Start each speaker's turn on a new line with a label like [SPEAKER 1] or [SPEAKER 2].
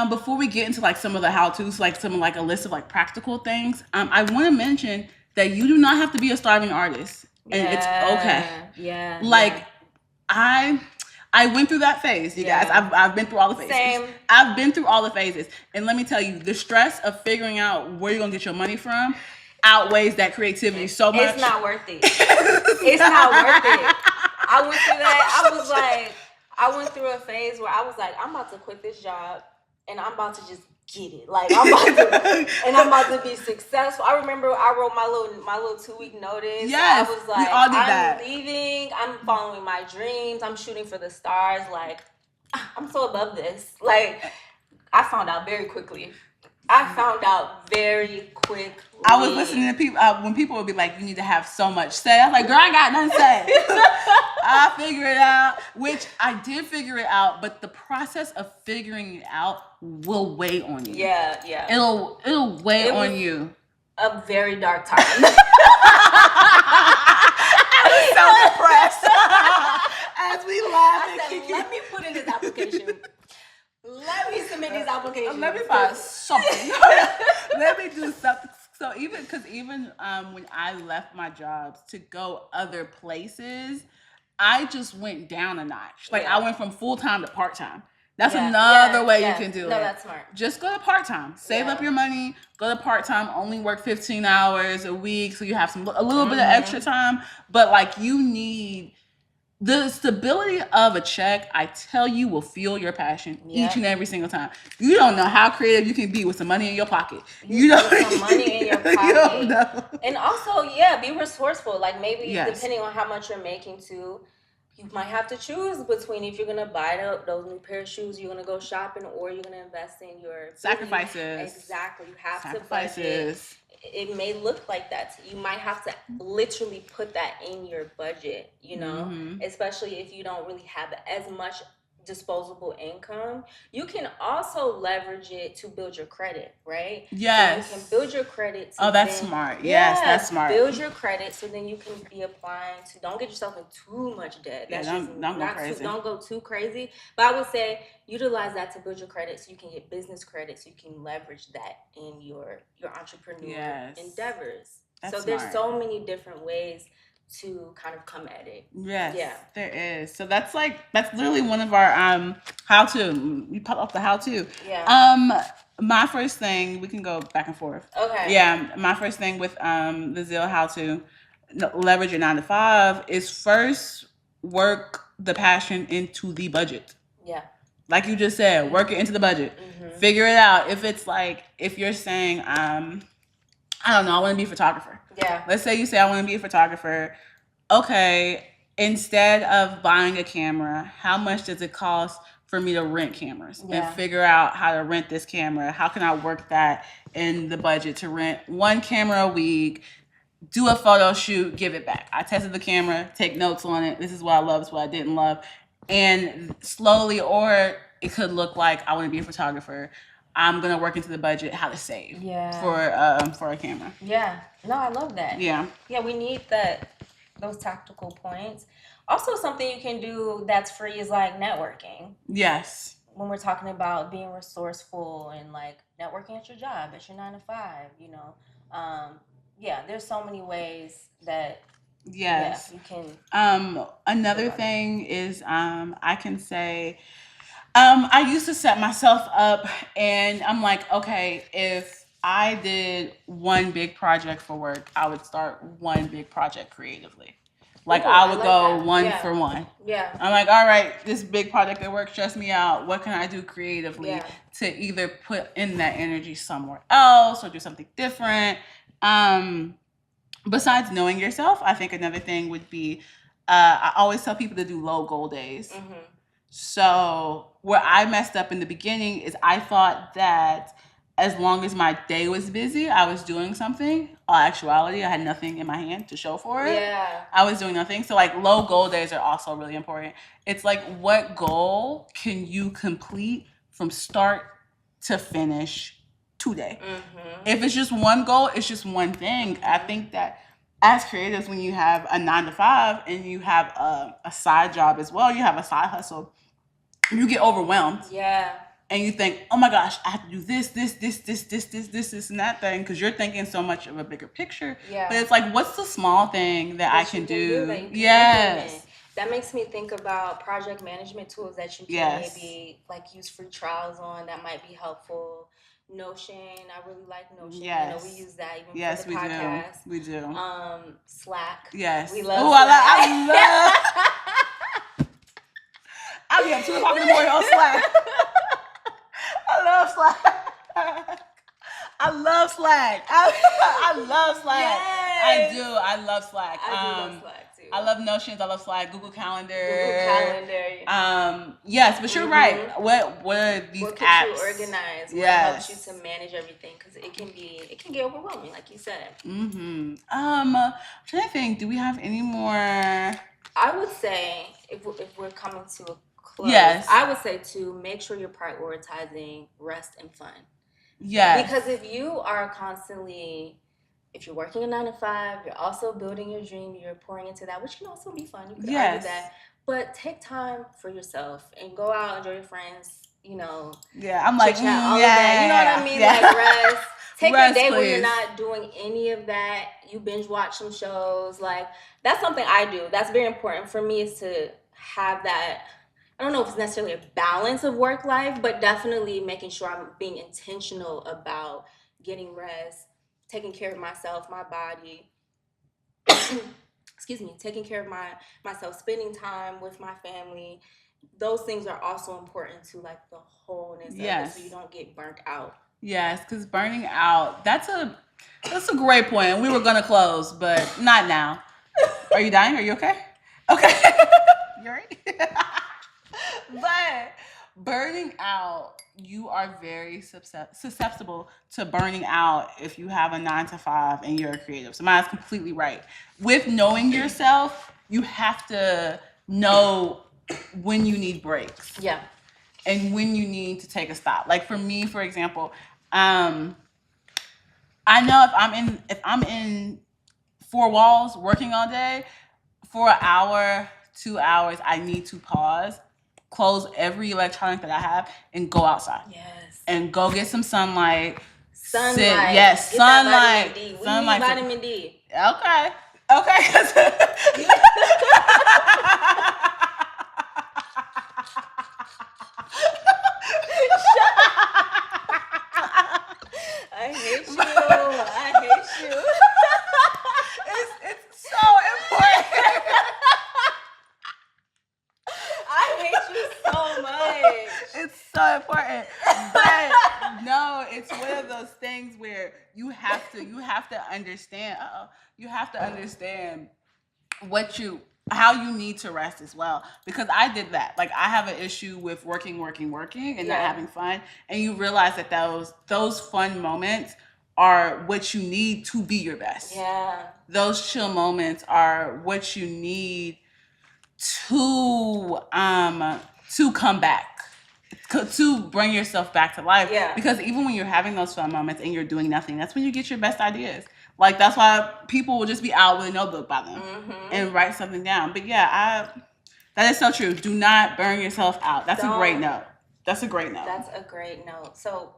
[SPEAKER 1] Before we get into like some of the how-tos, like some like a list of like practical things, I want to mention that you do not have to be a starving artist, and it's okay. Like I I went through that phase, you guys. I've been through all the phases.
[SPEAKER 2] Same.
[SPEAKER 1] I've been through all the phases. And let me tell you, the stress of figuring out where you're going to get your money from outweighs that creativity so much.
[SPEAKER 2] It's not worth it. It's not worth it. I went through that. I went through a phase where I was like, I'm about to quit this job and I'm about to just get it. Like I'm about to be successful. I remember I wrote my little 2-week notice.
[SPEAKER 1] Yes,
[SPEAKER 2] I was like,
[SPEAKER 1] we all did
[SPEAKER 2] I'm
[SPEAKER 1] that.
[SPEAKER 2] leaving. I'm following my dreams. I'm shooting for the stars. Like I'm so above this. Like I found out very quickly. I was
[SPEAKER 1] listening to people when people would be like, "You need to have so much say." I was like, "Girl, I got nothing to say." I figure it out, which I did figure it out, but the process of figuring it out will weigh on you.
[SPEAKER 2] Yeah.
[SPEAKER 1] It'll weigh on you.
[SPEAKER 2] A very dark time.
[SPEAKER 1] I was so depressed as we laughed.
[SPEAKER 2] I said, "Let me put in this application. Let me submit these applications.
[SPEAKER 1] Let me find something. Let me do something." So even when I left my jobs to go other places, I just went down a notch. Like I went from full-time to part-time. That's another way you can do it.
[SPEAKER 2] No, that's smart.
[SPEAKER 1] Just go to part-time. Save up your money. Go to part-time. Only work 15 hours a week, so you have a little bit of extra time. But like you need the stability of a check, I tell you, will fuel your passion each and every single time. You don't know how creative you can be with some money in your pocket.
[SPEAKER 2] You know, some money in your pocket. You don't know. And also, be resourceful. Like maybe depending on how much you're making too, you might have to choose between if you're gonna buy those new pair of shoes, you're gonna go shopping, or you're gonna invest in your
[SPEAKER 1] sacrifices.
[SPEAKER 2] Exactly, you have to budget. It may look like that. You might have to literally put that in your budget, you know, especially if you don't really have as much disposable income. You can also leverage it to build your credit, right?
[SPEAKER 1] Yes.
[SPEAKER 2] So you can build your credit.
[SPEAKER 1] That's smart. Yes, that's smart.
[SPEAKER 2] Build your credit so then you can be applying to, don't get yourself in too much debt. That's
[SPEAKER 1] don't go crazy.
[SPEAKER 2] Don't go too crazy. But I would say utilize that to build your credit so you can get business credit so you can leverage that in your entrepreneurial endeavors. There's so many different ways to kind of come at it.
[SPEAKER 1] Yes, there is. So that's literally one of our how-to. You pop off the how-to.
[SPEAKER 2] Yeah.
[SPEAKER 1] My first thing, we can go back and forth.
[SPEAKER 2] Okay.
[SPEAKER 1] Yeah, my first thing with the Zeal how-to leverage your 9 to 5 is first work the passion into the budget.
[SPEAKER 2] Yeah.
[SPEAKER 1] Like you just said, work it into the budget. Figure it out. If it's like, if you're saying, I don't know, I want to be a photographer.
[SPEAKER 2] Yeah.
[SPEAKER 1] Let's say you say I want to be a photographer. Okay, instead of buying a camera, how much does it cost for me to rent cameras? And figure out how to rent this camera. How can I work that in the budget to rent one camera a week, do a photo shoot, give it back. I tested the camera, take notes on it. This is what I love, this is what I didn't love. And slowly, or it could look like I want to be a photographer. I'm gonna work into the budget how to save for a camera.
[SPEAKER 2] Yeah, no, I love that.
[SPEAKER 1] Yeah,
[SPEAKER 2] we need those tactical points. Also, something you can do that's free is like networking.
[SPEAKER 1] Yes.
[SPEAKER 2] When we're talking about being resourceful and like networking at your job, at your 9 to 5, you know, there's so many ways that.
[SPEAKER 1] Yes.
[SPEAKER 2] You can.
[SPEAKER 1] Another thing is I can say. I used to set myself up and I'm like, okay, if I did one big project for work, I would start one big project creatively. Like I would go that. One for one.
[SPEAKER 2] Yeah.
[SPEAKER 1] I'm like, all right, this big project at work stressed me out. What can I do creatively to either put in that energy somewhere else or do something different? Besides knowing yourself, I think another thing would be, I always tell people to do low goal days. So where I messed up in the beginning is I thought that as long as my day was busy, I was doing something. In actuality, I had nothing in my hand to show for it.
[SPEAKER 2] Yeah.
[SPEAKER 1] I was doing nothing. So like low goal days are also really important. It's like, what goal can you complete from start to finish today? If it's just one goal, it's just one thing. I think that as creatives, when you have a 9 to 5 and you have a side job as well, you have a side hustle, you get overwhelmed.
[SPEAKER 2] Yeah.
[SPEAKER 1] and you think, oh my gosh, I have to do this, and that thing, because you're thinking so much of a bigger picture.
[SPEAKER 2] Yeah.
[SPEAKER 1] But it's like, what's the small thing that I can do?
[SPEAKER 2] That you can
[SPEAKER 1] Yes.
[SPEAKER 2] implement? That makes me think about project management tools that you can maybe like use free trials on. That might be helpful. Notion, I really like Notion.
[SPEAKER 1] Yes.
[SPEAKER 2] You know, we use that even for the podcast.
[SPEAKER 1] We do.
[SPEAKER 2] Slack.
[SPEAKER 1] Yes.
[SPEAKER 2] We love
[SPEAKER 1] Slack.
[SPEAKER 2] I love
[SPEAKER 1] I'll be up 2 o'clock in the morning on Slack. I love Slack. I love Slack. I love Slack.
[SPEAKER 2] Yes.
[SPEAKER 1] I do. I love Slack.
[SPEAKER 2] I do love Slack too.
[SPEAKER 1] I love Notions. I love Slack. Google Calendar. Yes, but you're right. What are these
[SPEAKER 2] what
[SPEAKER 1] apps?
[SPEAKER 2] What keeps you organized? What helps you to manage everything? Because it can get overwhelming, like you said.
[SPEAKER 1] I'm trying to think. Do we have any more?
[SPEAKER 2] I would say if we're coming to a close,
[SPEAKER 1] yes,
[SPEAKER 2] I would say to make sure you're prioritizing rest and fun.
[SPEAKER 1] Yes.
[SPEAKER 2] Because if you are constantly, if you're working a 9 to 5, you're also building your dream, you're pouring into that, which can also be fun. You can argue that. But take time for yourself and go out, enjoy your friends, you know.
[SPEAKER 1] Yeah, I'm like,
[SPEAKER 2] all of that. You know what I mean?
[SPEAKER 1] Yeah.
[SPEAKER 2] Like rest. Take
[SPEAKER 1] rest,
[SPEAKER 2] a day
[SPEAKER 1] please.
[SPEAKER 2] where you're not doing any of that. You binge watch some shows. Like, that's something I do. That's very important for me, is to have that. I don't know if it's necessarily a balance of work life, but definitely making sure I'm being intentional about getting rest, taking care of myself, my body. Excuse me, taking care of myself, spending time with my family. Those things are also important to like the wholeness of it, so you don't get burnt out.
[SPEAKER 1] Yes, because burning out, that's a great point. We were gonna close, but not now. Are you dying? Are you okay? Okay. You all right? But burning out, you are very susceptible to burning out if you have a 9 to 5 and you're a creative. So mine's completely right. With knowing yourself, you have to know when you need breaks.
[SPEAKER 2] Yeah.
[SPEAKER 1] And when you need to take a stop. Like for me, for example, I know if I'm in 4 walls working all day, for an hour, 2 hours, I need to pause, close every electronic that I have, and go outside.
[SPEAKER 2] Yes.
[SPEAKER 1] And go get some sunlight.
[SPEAKER 2] Sunlight.
[SPEAKER 1] Yes,
[SPEAKER 2] get
[SPEAKER 1] sunlight.
[SPEAKER 2] Vitamin D. We
[SPEAKER 1] sunlight.
[SPEAKER 2] need vitamin D.
[SPEAKER 1] Okay.
[SPEAKER 2] I hate you.
[SPEAKER 1] It's so important.
[SPEAKER 2] I hate you so much.
[SPEAKER 1] It's so important. But no, it's one of those things where you have to understand. You have to understand how you need to rest as well. Because I did that. Like I have an issue with working and not having fun. And you realize that those fun moments are what you need to be your best.
[SPEAKER 2] Yeah.
[SPEAKER 1] Those chill moments are what you need to come back, to bring yourself back to life.
[SPEAKER 2] Yeah.
[SPEAKER 1] Because even when you're having those fun moments and you're doing nothing, that's when you get your best ideas. Like that's why people will just be out with a notebook by them and write something down. But yeah, that is so true. Do not burn yourself out. That's a great note.
[SPEAKER 2] That's a great note. So